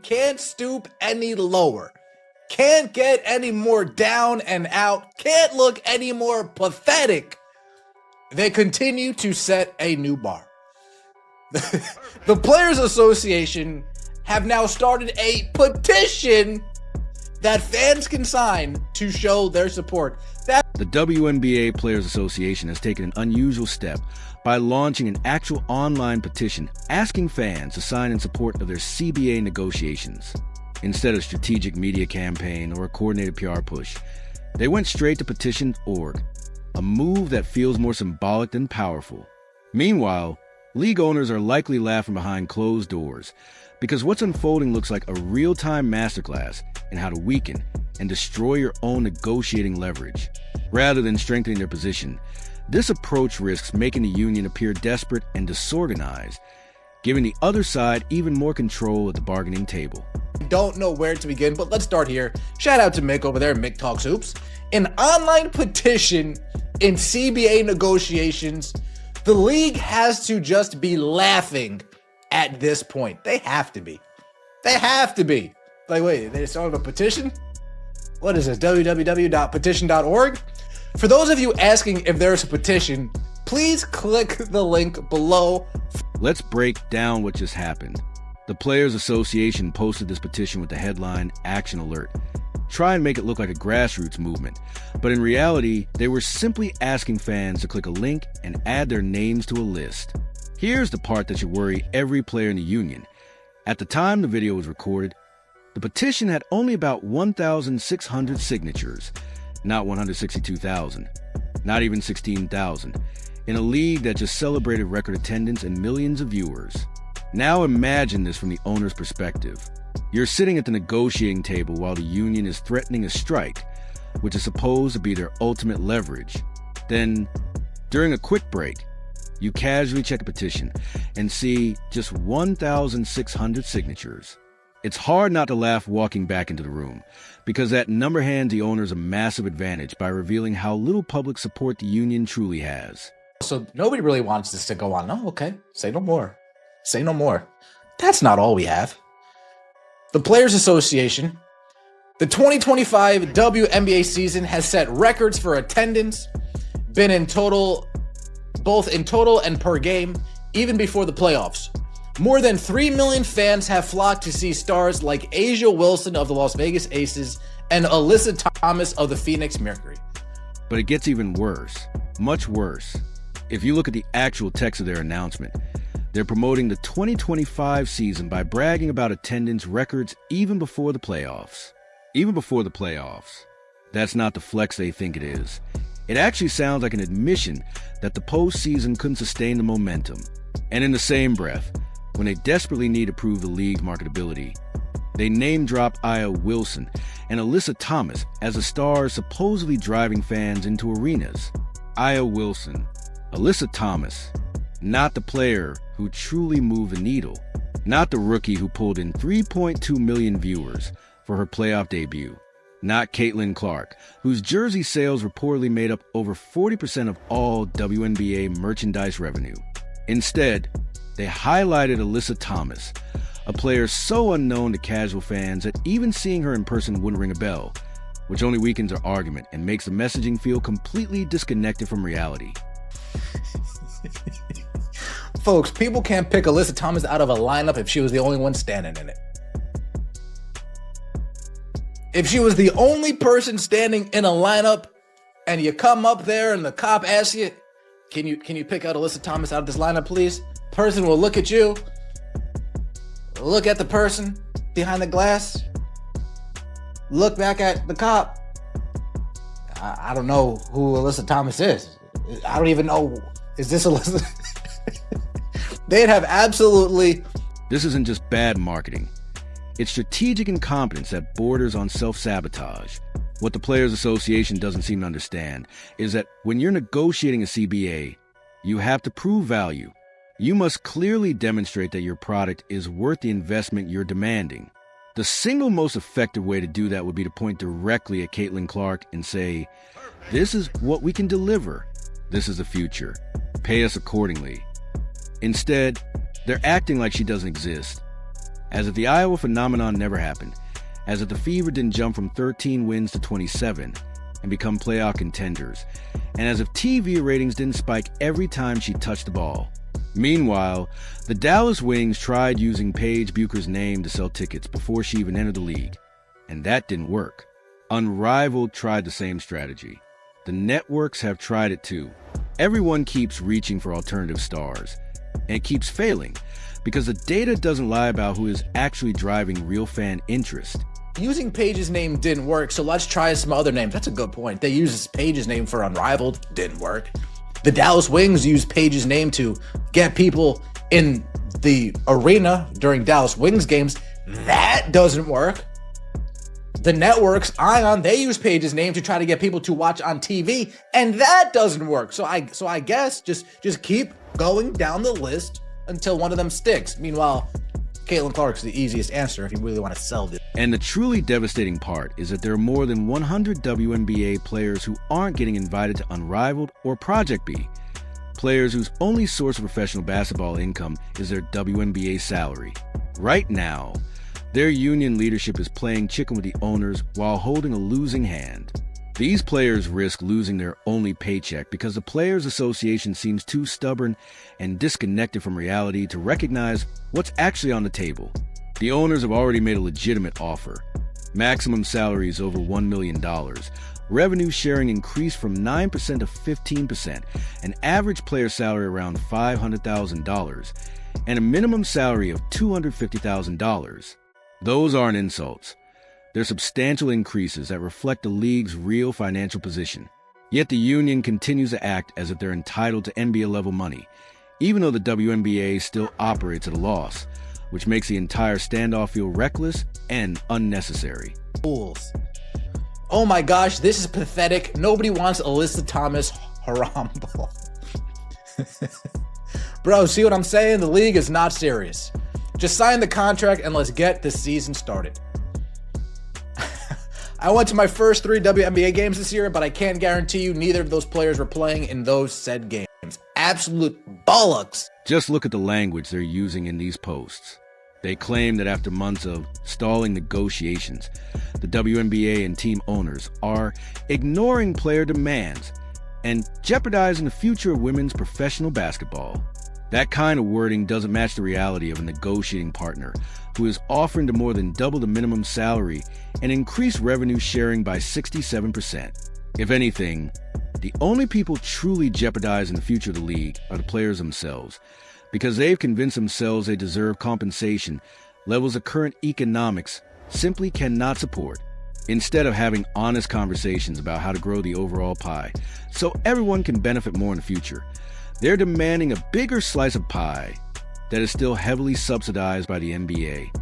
Can't stoop any lower. Can't get any more down and out. Can't look any more pathetic. They continue to set a new bar. The Players Association have now started a petition that fans can sign to show their support. The WNBA Players Association has taken an unusual step by launching an actual online petition asking fans to sign in support of their CBA negotiations. Instead of a strategic media campaign or a coordinated PR push, they went straight to petition.org, a move that feels more symbolic than powerful. Meanwhile, league owners are likely laughing behind closed doors because what's unfolding looks like a real-time masterclass in how to weaken and destroy your own negotiating leverage. Rather than strengthening their position, this approach risks making the union appear desperate and disorganized, giving the other side even more control at the bargaining table. Don't know where to begin, but let's start here. Shout out to Mick over there, Mick Talks Hoops. An online petition in CBA negotiations. The league has to just be laughing at this point. They have to be. They have to be. Like, wait, they started a petition? What is this, www.petition.org? For those of you asking if there's a petition, please click the link below. Let's break down what just happened. The Players Association posted this petition with the headline, Action Alert. Try and make it look like a grassroots movement, but in reality, they were simply asking fans to click a link and add their names to a list. Here's the part that should worry every player in the union. At the time the video was recorded, the petition had only about 1,600 signatures, not 162,000, not even 16,000, in a league that just celebrated record attendance and millions of viewers. Now imagine this from the owner's perspective. You're sitting at the negotiating table while the union is threatening a strike, which is supposed to be their ultimate leverage. Then, during a quick break, you casually check a petition and see just 1,600 signatures. It's hard not to laugh walking back into the room, because that number hands the owners a massive advantage by revealing how little public support the union truly has. So nobody really wants this to go on. No, okay. Say no more. Say no more. That's not all we have. The Players Association, the 2025 WNBA season has set records for attendance, been in total, both in total and per game, even before the playoffs. More than 3 million fans have flocked to see stars like Asia Wilson of the Las Vegas Aces and Alyssa Thomas of the Phoenix Mercury. But it gets even worse, much worse. If you look at the actual text of their announcement, they're promoting the 2025 season by bragging about attendance records even before the playoffs. Even before the playoffs. That's not the flex they think it is. It actually sounds like an admission that the postseason couldn't sustain the momentum. And in the same breath, when they desperately need to prove the league's marketability, they name-drop Aya Wilson and Alyssa Thomas as the stars supposedly driving fans into arenas. Aya Wilson, Alyssa Thomas, not the player who truly moved the needle, not the rookie who pulled in 3.2 million viewers for her playoff debut, not Caitlin Clark, whose jersey sales reportedly made up over 40% of all WNBA merchandise revenue. Instead, they highlighted Alyssa Thomas, a player so unknown to casual fans that even seeing her in person wouldn't ring a bell, which only weakens her argument and makes the messaging feel completely disconnected from reality. Folks, people can't pick Alyssa Thomas out of a lineup if she was the only one standing in it. If she was the only person standing in a lineup and you come up there and the cop asks you, can you pick out Alyssa Thomas out of this lineup, please? Person will look at you, look at the person behind the glass, look back at the cop. I don't know who Alyssa Thomas is. I don't even know. Is this Alyssa? They'd have absolutely... This isn't just bad marketing. It's strategic incompetence that borders on self-sabotage. What the Players Association doesn't seem to understand is that when you're negotiating a CBA, you have to prove value. You must clearly demonstrate that your product is worth the investment you're demanding. The single most effective way to do that would be to point directly at Caitlin Clark and say, "This is what we can deliver. This is the future. Pay us accordingly." Instead, they're acting like she doesn't exist, As if the Iowa phenomenon never happened, as if the Fever didn't jump from 13 wins to 27 and become playoff contenders, and as if TV ratings didn't spike every time she touched the ball. Meanwhile, the Dallas Wings tried using Paige Bucher's name to sell tickets before she even entered the league, and that didn't work. Unrivaled tried the same strategy. The networks have tried it too. Everyone keeps reaching for alternative stars, and it keeps failing because the data doesn't lie about who is actually driving real fan interest. Using Paige's name didn't work, so let's try some other names. That's a good point. They used Paige's name for Unrivaled, didn't work. The Dallas Wings used Paige's name to get people in the arena during Dallas Wings games. That doesn't work. The networks, Ion, they use Paige's name to try to get people to watch on TV, and that doesn't work. So I guess just keep going down the list until one of them sticks. Meanwhile, Caitlin Clark's the easiest answer if you really want to sell this. And the truly devastating part is that there are more than 100 WNBA players who aren't getting invited to Unrivaled or Project B. Players whose only source of professional basketball income is their WNBA salary. Right now, their union leadership is playing chicken with the owners while holding a losing hand. These players risk losing their only paycheck because the Players Association seems too stubborn and disconnected from reality to recognize what's actually on the table. The owners have already made a legitimate offer. Maximum salary is over $1 million. Revenue sharing increased from 9% to 15%, an average player salary around $500,000, and a minimum salary of $250,000. Those aren't insults. They're substantial increases that reflect the league's real financial position. Yet the union continues to act as if they're entitled to NBA-level money, even though the WNBA still operates at a loss, which makes the entire standoff feel reckless and unnecessary. Fools. Oh my gosh, this is pathetic. Nobody wants Alyssa Thomas Harambe. Bro, see what I'm saying? The league is not serious. Just sign the contract and let's get the season started. I went to my first 3 WNBA games this year, but I can't guarantee you neither of those players were playing in those said games. Absolute bollocks. Just look at the language they're using in these posts. They claim that after months of stalling negotiations, the WNBA and team owners are ignoring player demands and jeopardizing the future of women's professional basketball. That kind of wording doesn't match the reality of a negotiating partner who is offering to more than double the minimum salary and increase revenue sharing by 67%. If anything, the only people truly jeopardizing the future of the league are the players themselves, because they've convinced themselves they deserve compensation levels of current economics simply cannot support, instead of having honest conversations about how to grow the overall pie so everyone can benefit more in the future. They're demanding a bigger slice of pie that is still heavily subsidized by the NBA.